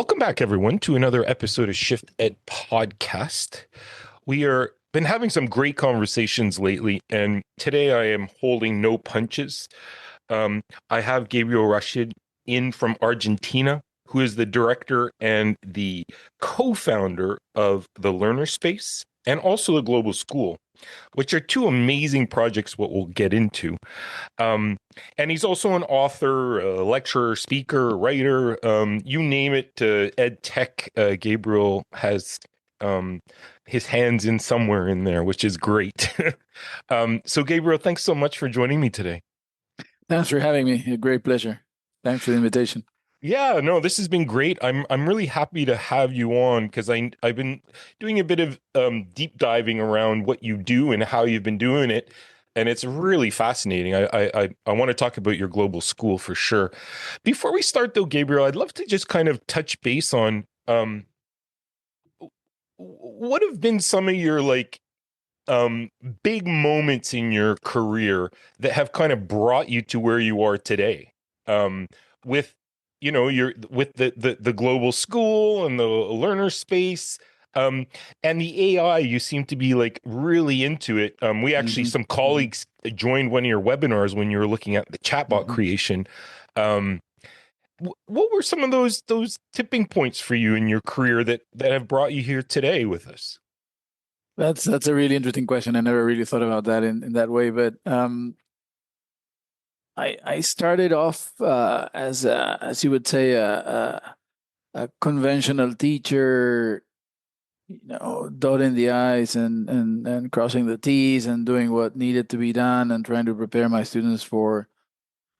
Welcome back, everyone, to another episode of ShiftED podcast. We are been having some great conversations lately, and today I am holding no punches. I have Gabriel Rshaid in from Argentina, who is the director and the co-founder of the Learner Space and also the Global School, which are two amazing projects, what we'll get into. And he's also an author, a lecturer, speaker, writer, you name it, ed tech. Gabriel has his hands in somewhere in there, which is great. So Gabriel, thanks so much for joining me today. Thanks for having me. A great pleasure. Thanks for the invitation. Yeah, no, this has been great. I'm really happy to have you on because I've been doing a bit of deep diving around what you do and how you've been doing it, and it's really fascinating. I want to talk about your global school for sure. Before we start, though, Gabriel, I'd love to just kind of touch base on what have been some of your big moments in your career that have kind of brought you to where you are today, with you're with the global school and the learner space, and the AI. You seem to be like really into it. We actually, some colleagues joined one of your webinars when you were looking at the chatbot creation. What were some of those tipping points for you in your career that have brought you here today with us? That's a really interesting question. I never really thought about that in that way, but I started off as you would say a conventional teacher, dotting the I's and crossing the T's and doing what needed to be done and trying to prepare my students for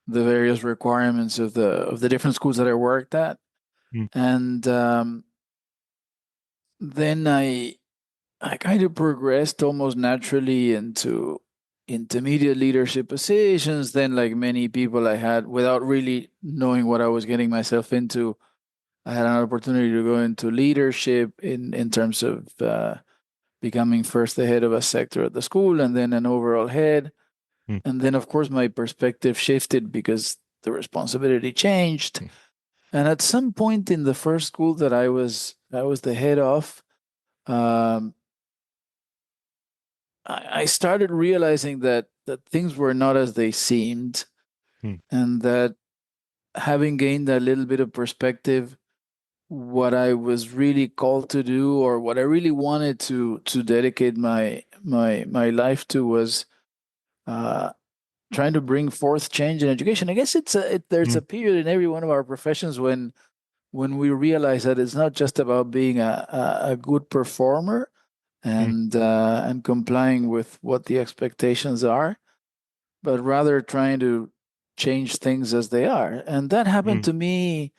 the various requirements of the different schools that I worked at. And then I kind of progressed almost naturally into intermediate leadership positions. Then, like many people I had, without really knowing what I was getting myself into, I had an opportunity to go into leadership in terms of becoming first the head of a sector at the school and then an overall head. And then, of course, my perspective shifted because the responsibility changed. And at some point in the first school that I was the head of, I started realizing that things were not as they seemed, and that having gained a little bit of perspective, what I was really called to do, or what I really wanted to dedicate my life to, was trying to bring forth change in education. I guess there's a period in every one of our professions when we realize that it's not just about being a good performer and complying with what the expectations are, but rather trying to change things as they are. And that happened to me,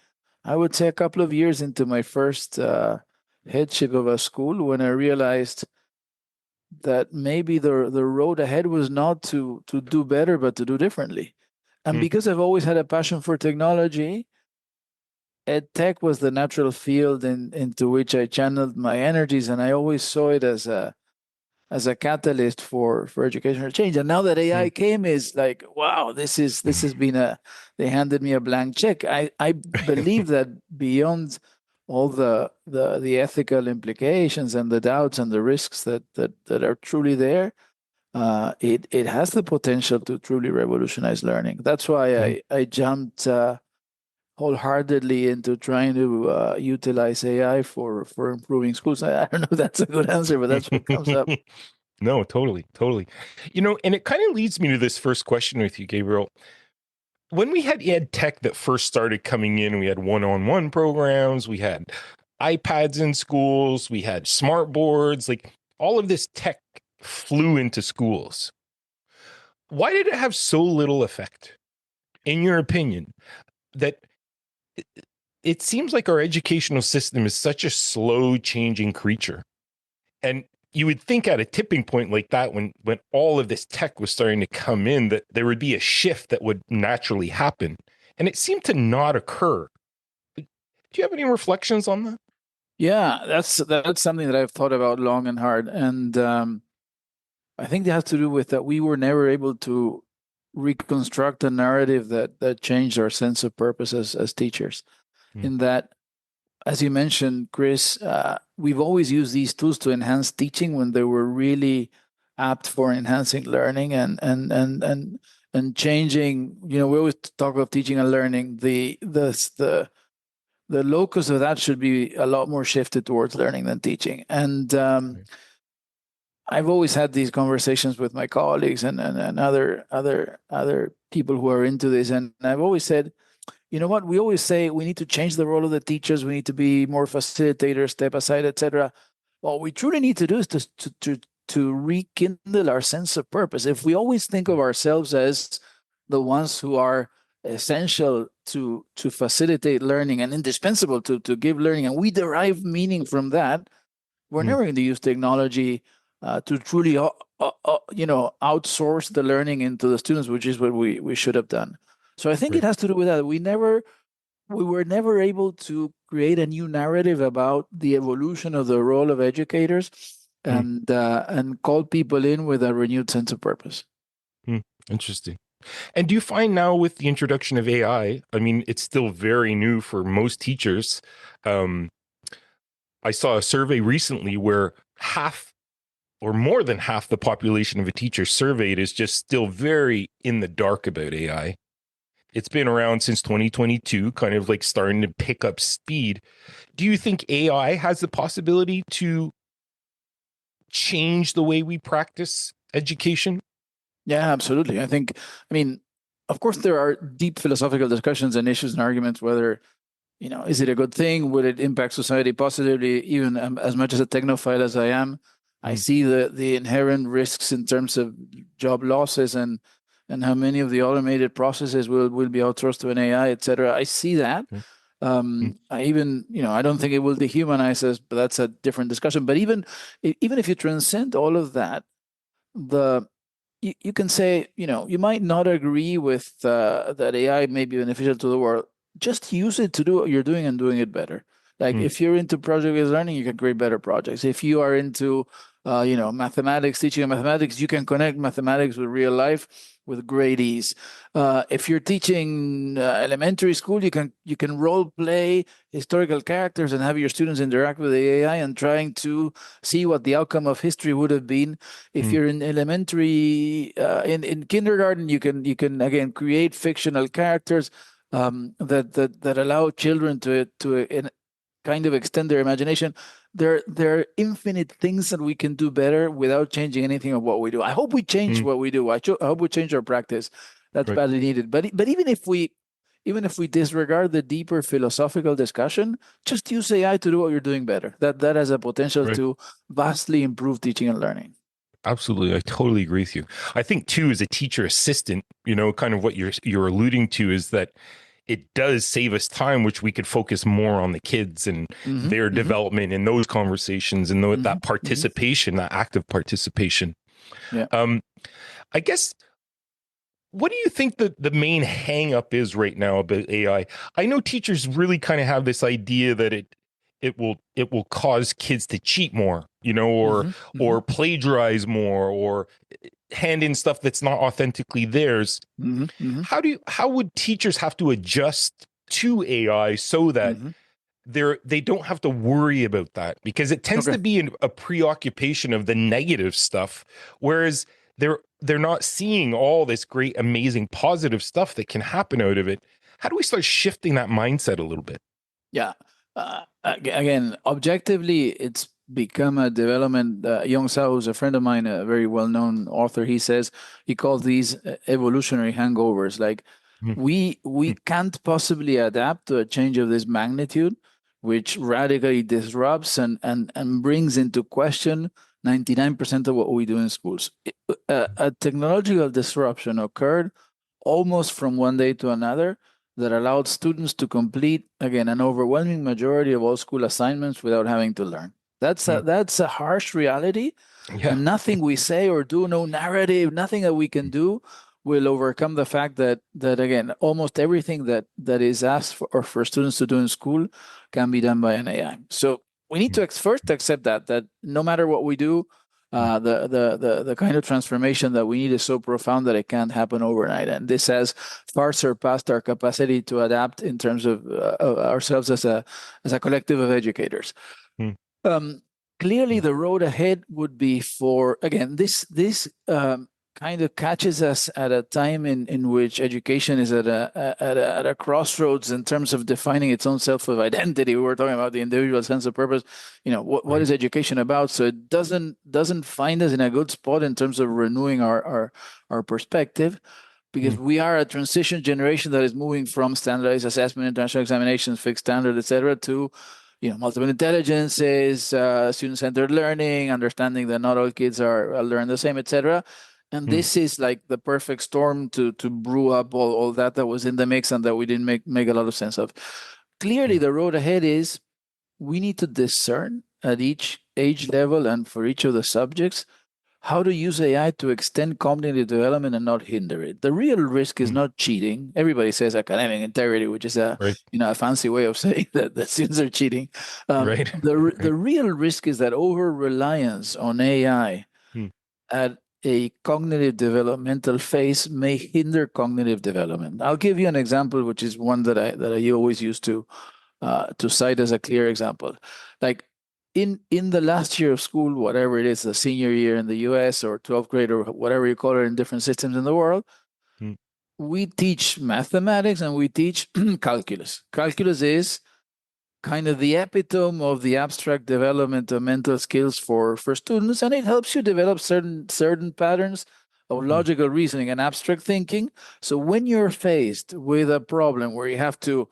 I would say, a couple of years into my first headship of a school, when I realized that maybe the road ahead was not to do better, but to do differently. And because I've always had a passion for technology, ed tech was the natural field into which I channeled my energies, and I always saw it as a catalyst for educational change. And now that AI came, is like, wow, this has been they handed me a blank check. I believe that beyond all the ethical implications and the doubts and the risks that are truly there, it has the potential to truly revolutionize learning. That's why I jumped wholeheartedly into trying to utilize AI for improving schools. I don't know if that's a good answer, but that's what comes up. No, totally. And it kind of leads me to this first question with you, Gabriel. When we had ed tech that first started coming in, we had one-on-one programs, we had iPads in schools, we had smart boards, like all of this tech flew into schools. Why did it have so little effect, in your opinion? That it seems like our educational system is such a slow changing creature. And you would think at a tipping point like that, when all of this tech was starting to come in, that there would be a shift that would naturally happen. And it seemed to not occur. Do you have any reflections on that? Yeah, that's something that I've thought about long and hard. And I think that has to do with that we were never able to reconstruct a narrative that changed our sense of purpose as teachers. In that as you mentioned, Chris, we've always used these tools to enhance teaching when they were really apt for enhancing learning and changing. You know, we always talk about teaching and learning. The locus of that should be a lot more shifted towards learning than teaching. And Right. I've always had these conversations with my colleagues and other people who are into this, and I've always said, you know what? We always say we need to change the role of the teachers. We need to be more facilitators, step aside, etc. What we truly need to do is to rekindle our sense of purpose. If we always think of ourselves as the ones who are essential to facilitate learning and indispensable to give learning, and we derive meaning from that, we're Mm, never going to use technology to truly outsource the learning into the students, which is what we should have done. So I think it right. has to do with that. We were never able to create a new narrative about the evolution of the role of educators Mm, and call people in with a renewed sense of purpose. mm. Interesting. And do you find now with the introduction of I mean, it's still very new for most teachers. Um, I saw a survey recently where half or more than half the population of a teacher surveyed is just still very in the dark about AI. It's been around since 2022, kind of like starting to pick up speed. Do you think AI has the possibility to change the way we practice education? Yeah, absolutely. I mean, of course, there are deep philosophical discussions and issues and arguments whether, is it a good thing? Would it impact society positively? Even as much as a technophile as I am, I Mm, see the inherent risks in terms of job losses and how many of the automated processes will be outsourced to an AI, et cetera. I see that. mm, mm, I even, I don't think it will dehumanize us, but that's a different discussion. But even if you transcend all of that, the you can say, you might not agree with that AI may be beneficial to the world. Just use it to do what you're doing and doing it better. Like mm, if you're into project-based learning, you can create better projects. If you are into, mathematics, teaching mathematics, you can connect mathematics with real life with great ease. If you're teaching elementary school, you can role play historical characters and have your students interact with the AI and trying to see what the outcome of history would have been. If mm, you're in elementary, in kindergarten, you can again create fictional characters that allow children to kind of extend their imagination. There are infinite things that we can do better without changing anything of what we do. I hope we change mm. what we do. I hope we change our practice. That's Right, badly needed. But even if we disregard the deeper philosophical discussion, just use AI to do what you're doing better. That has a potential right. to vastly improve teaching and learning. Absolutely. I totally agree with you. I think too, as a teacher assistant, kind of what you're alluding to is that it does save us time, which we could focus more on the kids and Mm-hmm, their mm-hmm, development in those conversations and mm-hmm, that mm-hmm. participation, that active participation. Yeah. Um, I guess, what do you think the main hang up is right now about AI? I know teachers really kind of have this idea that it will cause kids to cheat more, or Mm-hmm, mm-hmm, or plagiarize more, or hand in stuff that's not authentically theirs. mm-hmm, mm-hmm. How would teachers have to adjust to AI so that Mm-hmm. they don't have to worry about that, because it tends Okay. to be a preoccupation of the negative stuff, whereas they're not seeing all this great, amazing, positive stuff that can happen out of it. How do we start shifting that mindset a little bit? Yeah. Again, objectively, it's become a development. Young Sao, who's a friend of mine, a very well-known author, he calls these evolutionary hangovers. Like Mm, we mm, can't possibly adapt to a change of this magnitude, which radically disrupts and brings into question 99% of what we do in schools. A technological disruption occurred almost from one day to another that allowed students to complete, again, an overwhelming majority of all school assignments without having to learn. That's a, mm. that's a harsh reality, Yeah. and nothing we say or do, no narrative, nothing that we can do will overcome the fact that again, almost everything that is asked for, or for students to do in school can be done by an AI. So we need Mm, to first accept that no matter what we do, Mm. The kind of transformation that we need is so profound that it can't happen overnight, and this has far surpassed our capacity to adapt in terms of ourselves as a collective of educators. Mm. Um, Clearly, Mm. the road ahead would be for, again, this kind of catches us at a time in which education is at a crossroads in terms of defining its own self of identity. We were talking about the individual sense of purpose. What Right. is education about? So it doesn't find us in a good spot in terms of renewing our perspective, because Mm. we are a transition generation that is moving from standardized assessment, international examinations, fixed standard, etc., to multiple intelligences, student-centered learning, understanding that not all kids are learn the same, etc. And Mm. this is like the perfect storm to brew up all that was in the mix and that we didn't make a lot of sense of. Clearly, Mm. the road ahead is we need to discern at each age level and for each of the subjects how to use AI to extend cognitive development and not hinder it. The real risk is Mm. not cheating. Everybody says academic integrity, which is Right. a fancy way of saying that students are cheating. Right. The Right. real risk is that over reliance on AI Mm. at a cognitive developmental phase may hinder cognitive development. I'll give you an example, which is one that I always used to cite as a clear example. Like in the last year of school, whatever it is, the senior year in the US or 12th grade or whatever you call it in different systems in the world, Mm. we teach mathematics and we teach calculus. Calculus is kind of the epitome of the abstract development of mental skills for students, and it helps you develop certain patterns of Mm. logical reasoning and abstract thinking. So when you're faced with a problem where you have to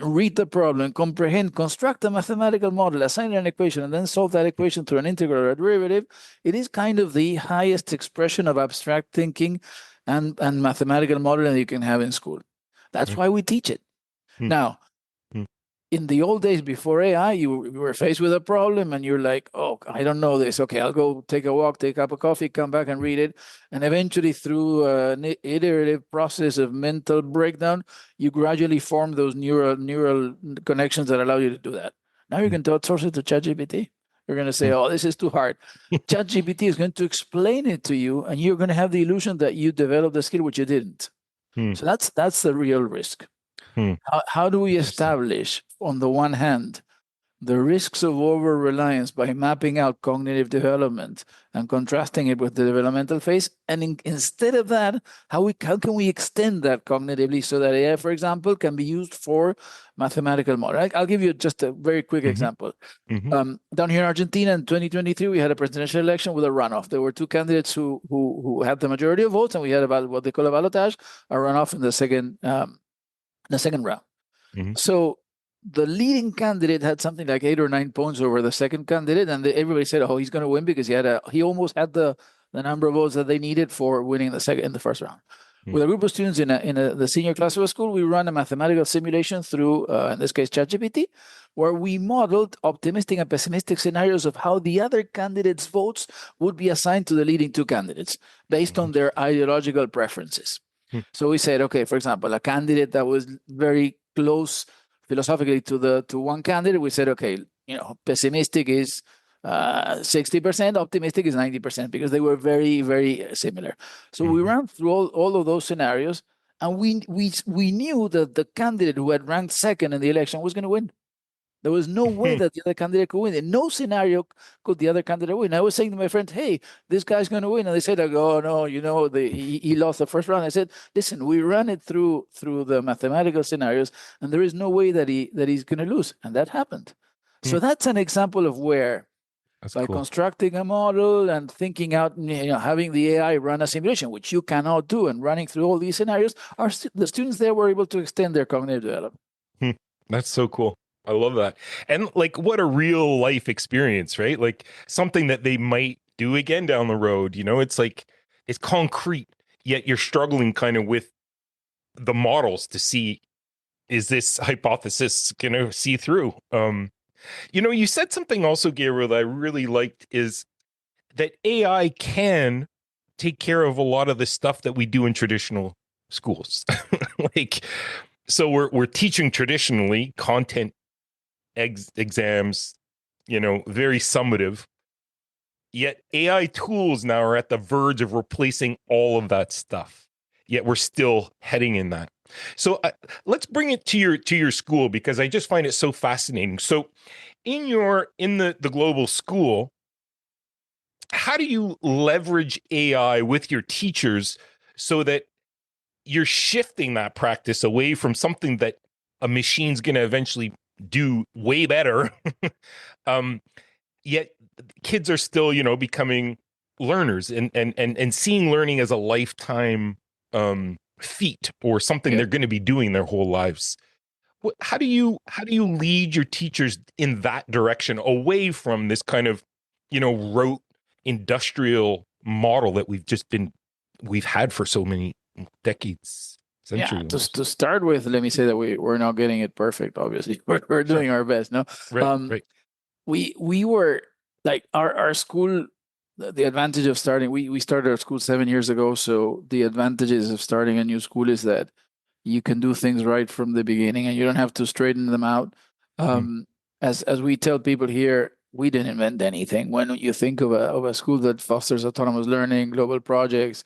read the problem, comprehend, construct a mathematical model, assign an equation, and then solve that equation through an integral or a derivative, it is kind of the highest expression of abstract thinking and mathematical modeling that you can have in school. That's Right. why we teach it. Mm. Now, Mm. in the old days before AI, you were faced with a problem and you're like, oh, I don't know this. Okay, I'll go take a walk, take a cup of coffee, come back and read it. And eventually, through an iterative process of mental breakdown, you gradually form those neural connections that allow you to do that. Now you Mm. can outsource it to ChatGPT. You're going to say, Mm. oh, this is too hard. ChatGPT is going to explain it to you, and you're going to have the illusion that you developed the skill, which you didn't. Mm. So that's the real risk. Mm. How do we Interesting. establish, on the one hand, the risks of over reliance by mapping out cognitive development and contrasting it with the developmental phase? And instead of that, how can we extend that cognitively so that AI, for example, can be used for mathematical model? I'll give you just a very quick Mm-hmm. example. Mm-hmm. Down here in Argentina in 2023, we had a presidential election with a runoff. There were two candidates who had the majority of votes, and we had about what they call a ballotage, a runoff in the second round. Mm-hmm. So the leading candidate had something like 8 or 9 points over the second candidate, and everybody said, "Oh, he's going to win because he almost had the number of votes that they needed for winning in the first round." Mm. With a group of students in the senior class of a school, we ran a mathematical simulation through, in this case, ChatGPT, where we modeled optimistic and pessimistic scenarios of how the other candidates' votes would be assigned to the leading two candidates based on their ideological preferences. Mm. So we said, okay, for example, a candidate that was very close philosophically to one candidate, we said, okay, pessimistic is 60%, optimistic is 90%, because they were very, very similar. So we Mm-hmm. ran through all of those scenarios, and we knew that the candidate who had ranked second in the election was going to win. There was no way that the other candidate could win. In no scenario could the other candidate win. I was saying to my friend, "Hey, this guy's going to win," and they said, "Oh no, he lost the first round." I said, "Listen, we ran it through the mathematical scenarios, and there is no way that he's going to lose," and that happened. Mm. So that's an example of where, That's by cool. constructing a model and thinking out, having the AI run a simulation, which you cannot do, and running through all these scenarios, the students there were able to extend their cognitive development. Mm. That's so cool. I love that. And like, what a real life experience, right? Like something that they might do again down the road. It's like, it's concrete, yet you're struggling kind of with the models to see, is this hypothesis going to see through? You said something also, Gabriel, that I really liked, is that AI can take care of a lot of the stuff that we do in traditional schools. Like, so we're teaching traditionally content exams, very summative. Yet AI tools now are at the verge of replacing all of that stuff. Yet we're still heading in that. So let's bring it to your school, because I just find it so fascinating. So in the global school, how do you leverage AI with your teachers so that you're shifting that practice away from something that a machine's going to eventually do way better? um, Yet kids are still, becoming learners and seeing learning as a lifetime feat, or something Yeah. they're going to be doing their whole lives. How do you lead your teachers in that direction, away from this kind of, rote industrial model that we've had for so many decades, Yeah, centuries to almost. start with, let me say that we're not getting it perfect. Obviously, we're Sure. doing our best. No, Right. um, Right. we were like our school. The advantage of starting, we started our school 7 years ago. So the advantages of starting a new school is that you can do things right from the beginning, and you don't have to straighten them out. Mm, Um, as we tell people here, we didn't invent anything. When you think of a school that fosters autonomous learning, global projects,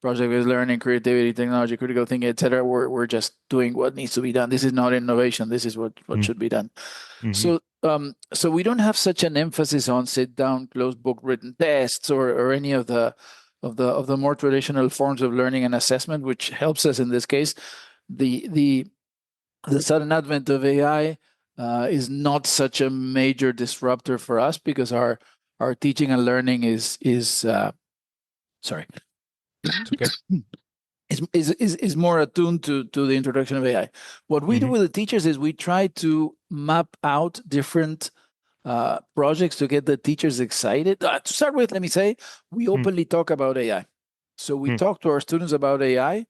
project-based learning, creativity, technology, critical thinking, etc., we're just doing what needs to be done. This is not innovation. This is what mm, should be done. mhm, So we don't have such an emphasis on sit down, closed book written tests, or any of the more traditional forms of learning and assessment, which helps us in this case. The the the sudden advent of AI is not such a major disruptor for us, because our teaching and learning is sorry it's okay. is more attuned to the introduction of AI. What we do Mhm, with the teachers is we try to map out different projects to get the teachers excited. To start with, let me say, we mm, openly talk about AI. So we mm, talk to our students about AI, right.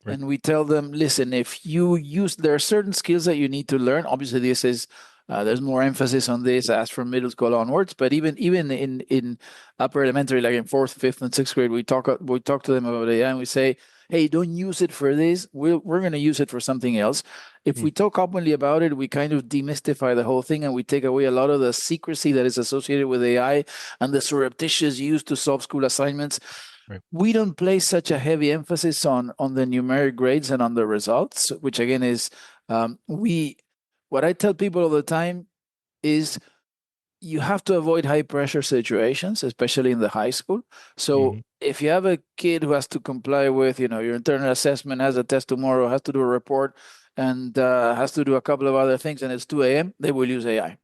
and we tell them, listen, if you use, there are certain skills that you need to learn. Obviously, this is there's more emphasis on this as from middle school onwards, but even in upper elementary, like in fourth, fifth, and sixth grade, we talk to them about AI, and we say, hey, don't use it for this. We're going to use it for something else. If Mm, we talk openly about it, we kind of demystify the whole thing, and we take away a lot of the secrecy that is associated with AI and the surreptitious use to solve school assignments. right. We don't place such a heavy emphasis on the numeric grades and on the results, which again is we. What I tell people all the time is you have to avoid high pressure situations, especially in the high school. So Mhm, if you have a kid who has to comply with, your internal assessment, has a test tomorrow, has to do a report, and has to do a couple of other things, and it's 2 a.m., they will use AI.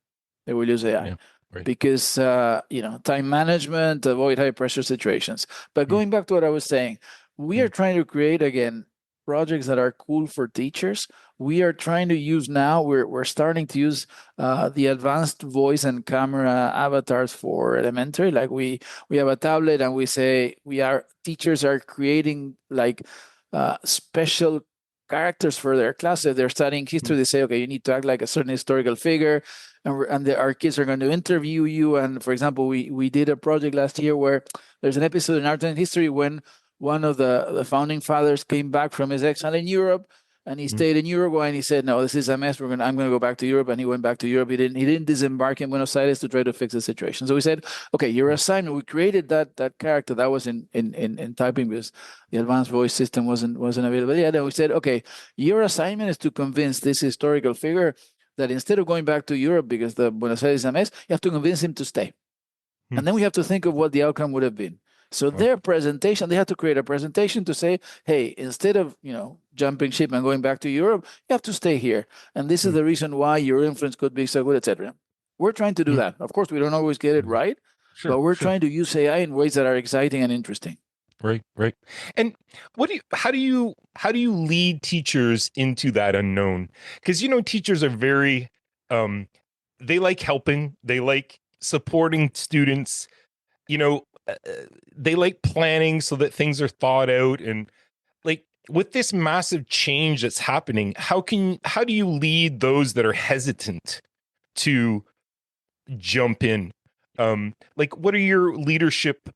They will use AI yeah. Right. because time management, avoid high pressure situations. But Mm, going back to what I was saying, we are mm, trying to create again projects that are cool for teachers. We are trying to use now. We're starting to use the advanced voice and camera avatars for elementary. Like we have a tablet, and we say teachers are creating like special characters for their class. If they're studying history, mm, they say, okay, you need to act like a certain historical figure, and our kids are going to interview you. And for example, we did a project last year where there's an episode in Argentine history when one of the founding fathers came back from his exile in Europe, and he mm, stayed in Uruguay, and he said, "No, this is a mess. I'm going to go back to Europe." And he went back to Europe. He didn't disembark in Buenos Aires to try to fix the situation. So we said, "Okay, your mm, assignment." We created that character that was in typing, because the advanced voice system wasn't available yet. And we said, "Okay, your assignment is to convince this historical figure that instead of going back to Europe because the Buenos Aires is a mess, you have to convince him to stay." mm. And then we have to think of what the outcome would have been. So Wow. their presentation, they had to create a presentation to say, hey, instead of jumping ship and going back to Europe, you have to stay here. And this is Mm, the reason why your influence could be so good, etc. We're trying to do mm, that. Of course, we don't always get it mm. right, but Sure. we're Sure. trying to use AI in ways that are exciting and interesting. Right. Right. And how do you lead teachers into that unknown? Because teachers are very um they like helping, they like supporting students, you know, they like planning so that things are thought out. And like, with this massive change that's happening, how do you lead those that are hesitant to jump in? Like, what are your leadership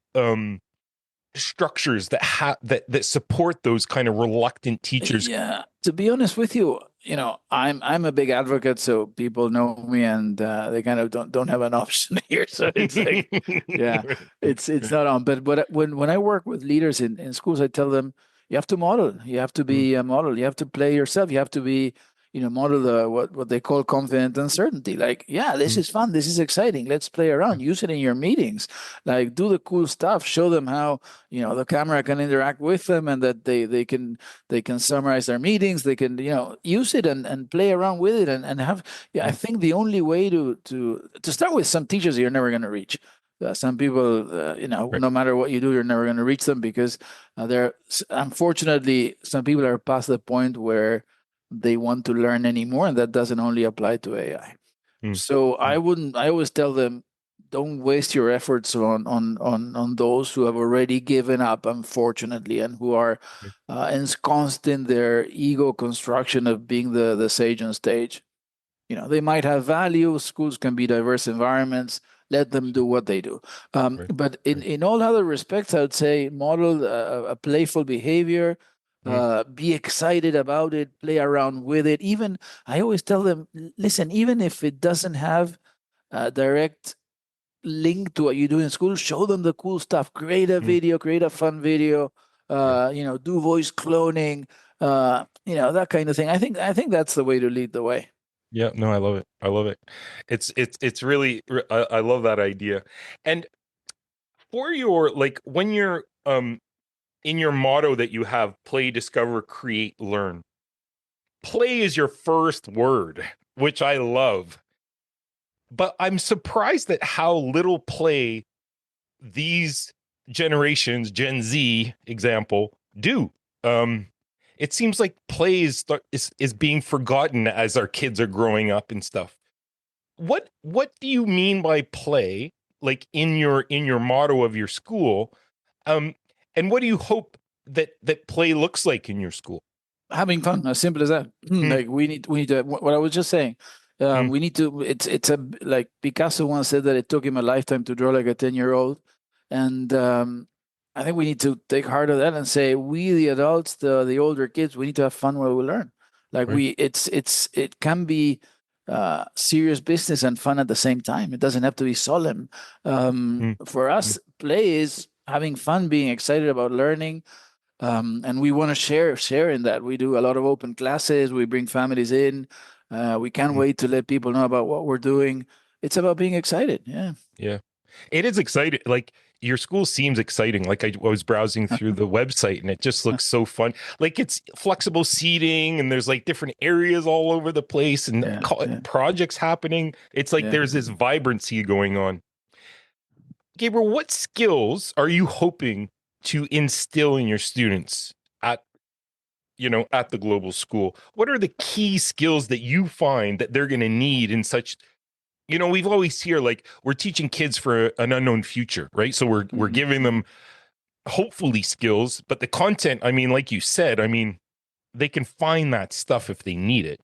structures that support those kind of reluctant teachers? Yeah, to be honest with you, I'm a big advocate, so people know me, and they kind of don't have an option here. So it's like, yeah, it's not on. But when I work with leaders in schools, I tell them you have to model. You have to Mm, be a model. You have to play yourself. You have to be, model what they call confident uncertainty. Like, yeah, this mm, is fun. This is exciting. Let's play around. Use it in your meetings. Like, do the cool stuff. Show them how the camera can interact with them, and that they can summarize their meetings. They can use it and play around with it, and have. Yeah, I mm, think the only way to start with, some teachers you're never going to reach. Some people, right. no matter what you do, you're never going to reach them, because unfortunately, some people are past the point where they want to learn anymore, and that doesn't only apply to AI. Mm, So mm, I always tell them, don't waste your efforts on those who have already given up, unfortunately, and who are right. ensconced in their ego construction of being the sage on stage. They might have value. Schools can be diverse environments. Let them do what they do. Right. But in Right. in all other respects, I would say model a playful behavior. Mm, Be excited about it. Play around with it. Even I always tell them, listen, even if it doesn't have a direct link to what you do in school, show them the cool stuff. Create a mm, video. Create a fun video. yeah. Do voice cloning. That kind of thing. I think that's the way to lead the way. Yeah, no, I love it. I love it. It's really I love that idea. And for your like when you're in your motto that you have, play, discover, create, learn. Play is your first word, which I love. But I'm surprised at how little play these generations, Gen Z example, do. Um it seems like play is being forgotten as our kids are growing up and stuff. What do you mean by play, like in your motto of your school, um and what do you hope that play looks like in your school? Having fun, as simple as that. Mm, Like, we need to, what I was just saying, mm, we need to, it's a, like Picasso once said that it took him a lifetime to draw like a 10-year-old. And I think we need to take heart of that and say, we the adults, the older kids, we need to have fun while we learn. Like, right. it can be serious business and fun at the same time. It doesn't have to be solemn. Mm, For mm, us, play is having fun, being excited about learning, and we want to share in that. We do a lot of open classes. We bring families in. We can't mm, wait to let people know about what we're doing. It's about being excited. Yeah. yeah. It is exciting. Like your school seems exciting. Like I was browsing through the website and it just looks so fun. Like it's flexible seating and there's like different areas all over the place and Yeah. Yeah. projects happening. It's like Yeah. there's this vibrancy going on. Gabriel, what skills are you hoping to instill in your students at at the global school? What are the key skills that you find that they're going to need in such, we've always hear like we're teaching kids for an unknown future, right? So we're Mhm, giving mhm. them hopefully skills, but the content, I mean, like you said, I mean, they can find that stuff if they need it.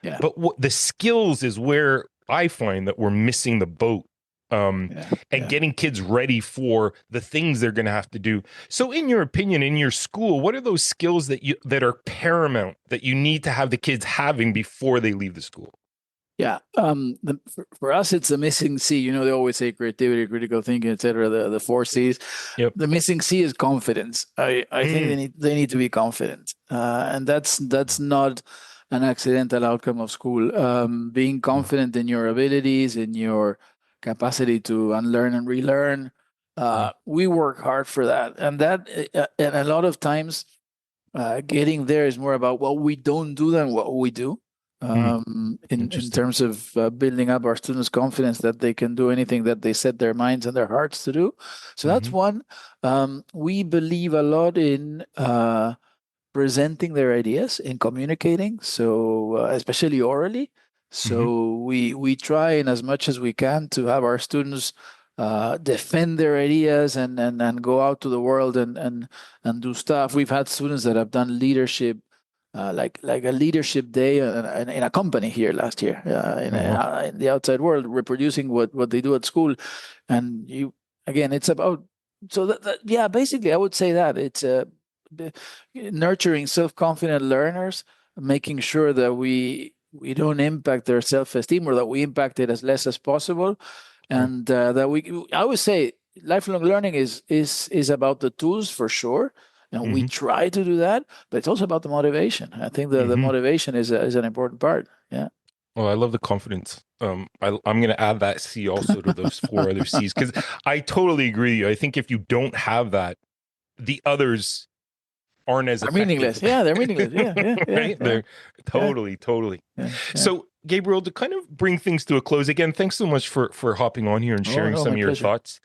Yeah. But what the skills is where I find that we're missing the boat, Yeah. and Yeah. getting kids ready for the things they're going to have to do. So, in your opinion, in your school, what are those skills that are paramount that you need to have the kids having before they leave the school? Yeah. For us, it's the missing C. They always say creativity, critical thinking, etc. The four C's. Yep. The missing C is confidence. I think Mm, they need to be confident, and that's not an accidental outcome of school. Being mm, confident in your abilities, in your capacity to unlearn and relearn. mm, We work hard for that, and a lot of times getting there is more about what we don't do than what we do. mm. In Interesting. terms of building up our students' confidence that they can do anything that they set their minds and their hearts to do. So that's Hmm. one. We believe a lot in presenting their ideas, in communicating, so especially orally. Hmm. So we try in as much as we can to have our students defend their ideas and go out to the world and do stuff. We've had students that have done leadership. Like a leadership day in a company here last year, Oh, well. in the outside world, reproducing what they do at school. And again, it's about, so yeah, basically I would say that it's nurturing self-confident learners, making sure that we don't impact their self-esteem, or that we impact it as less as possible. And that I would say lifelong learning is about the tools for sure. And we try to do that, but it's also about the motivation. I think the motivation is an important part. Yeah. Oh, I love the confidence. I'm going to add that C also to those four other C's, because I totally agree with you. I think if you don't have that, the others aren't as They're effective. meaningless. Yeah, they're meaningless. Yeah, Right? They're totally. So, Gabriel, to kind of bring things to a close, again, thanks so much for hopping on here and sharing some my of your pleasure. thoughts.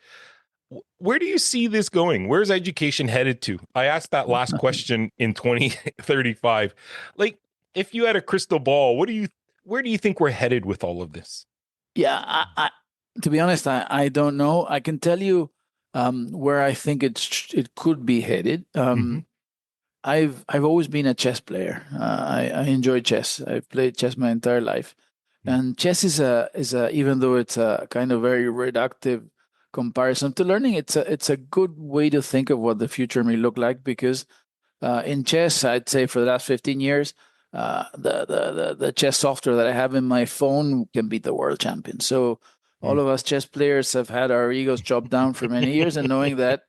Where do you see this going? Where's education headed to? I asked that last question in 2035. Like, if you had a crystal ball, where do you think we're headed with all of this? Yeah, to be honest, I don't know. I can tell you where I think it could be headed. I've always been a chess player. I enjoy chess. I've played chess my entire life, and chess is a even though it's a kind of very reductive comparison to learning, it's a good way to think of what the future may look like, because in chess, I'd say for the last 15 years, the chess software that I have in my phone can beat the world champion. So all of us chess players have had our egos chopped down for many years, and knowing that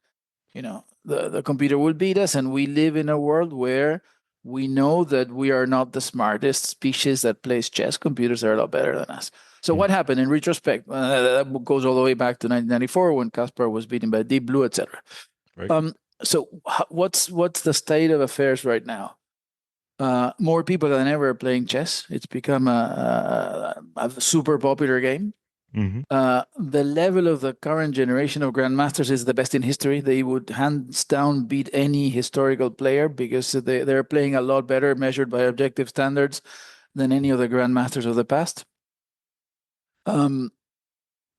the computer will beat us, and we live in a world where we know that we are not the smartest species that plays chess. Computers are a lot better than us. So what happened in retrospect? That goes all the way back to 1994 when Kasparov was beaten by Deep Blue, etc. Right. So what's the state of affairs right now? More people than ever are playing chess. It's become a super popular game. The level of the current generation of grandmasters is the best in history. They would hands down beat any historical player, because they're playing a lot better, measured by objective standards, than any of the grandmasters of the past.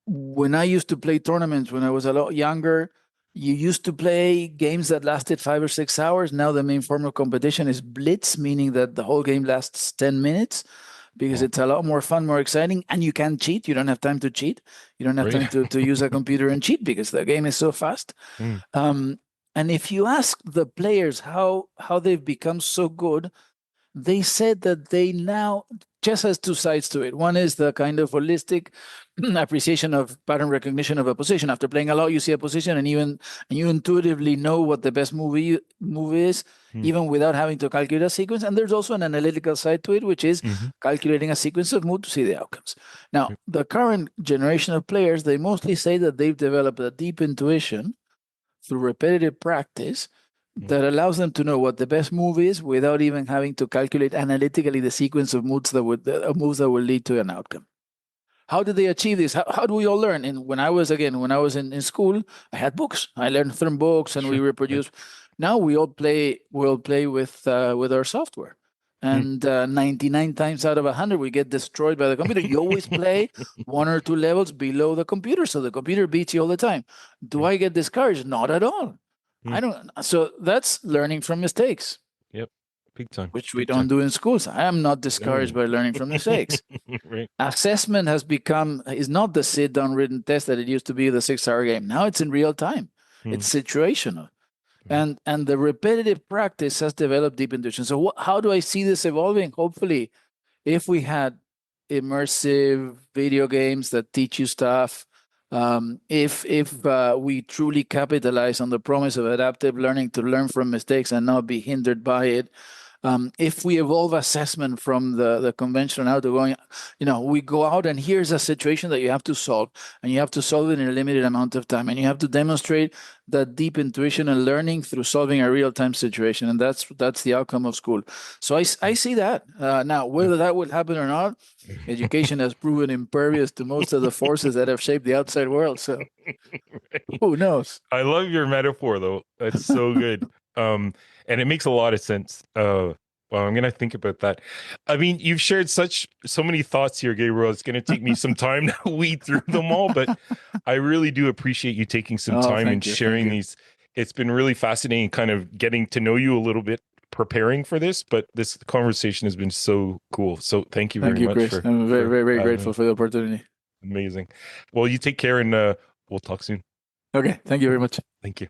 When I used to play tournaments when I was a lot younger, you used to play games that lasted 5 or 6 hours. Now the main form of competition is blitz, meaning that the whole game lasts 10 minutes, because it's a lot more fun, more exciting, and you can cheat. You don't have time to cheat. You don't have time to use a computer and cheat, because the game is so fast. And if you ask the players how they've become so good, they said that chess has two sides to it. One is the kind of holistic appreciation of pattern recognition of a position. After playing a lot, you see a position, and you intuitively know what the best move is, even without having to calculate a sequence. And there's also an analytical side to it, which is calculating a sequence of moves to see the outcomes. Now, the current generation of players, they mostly say that they've developed a deep intuition through repetitive practice that allows them to know what the best move is without even having to calculate analytically the sequence of moves that will lead to an outcome. How did they achieve this? How do we all learn? And when I was in school, I had books. I learned from books, and we reproduced. Now we all play with our software, and 99 times out of 100 we get destroyed by the computer. You always play 1 or 2 levels below the computer, so the computer beats you all the time. Do I get discouraged? Not at all. I don't. So that's learning from mistakes. Yep. Big time. Which we don't do in schools. I am not discouraged by learning from mistakes. Assessment is not the sit-down written test that it used to be, the 6-hour game. Now it's in real time. It's situational. And the repetitive practice has developed deep intuition. So how do I see this evolving? Hopefully, if we had immersive video games that teach you stuff, if we truly capitalize on the promise of adaptive learning to learn from mistakes and not be hindered by it, if we evolve assessment from the conventional out to going, we go out and here's a situation that you have to solve, and you have to solve it in a limited amount of time, and you have to demonstrate that deep intuition and learning through solving a real-time situation, and that's the outcome of school. So I see that. Now, whether that will happen or not, education has proven impervious to most of the forces that have shaped the outside world. So who knows? I love your metaphor, though. That's so good. And it makes a lot of sense. Well, I'm gonna think about that. I mean, you've shared so many thoughts here, Gabriel. It's gonna take me some time to weed through them all, but I really do appreciate you taking some time and sharing these. It's been really fascinating, kind of getting to know you a little bit, preparing for this. But this conversation has been so cool. So thank you very much, Chris. I'm very, very, very grateful for the opportunity. Amazing. Well, you take care, and we'll talk soon. Okay. Thank you very much. Thank you.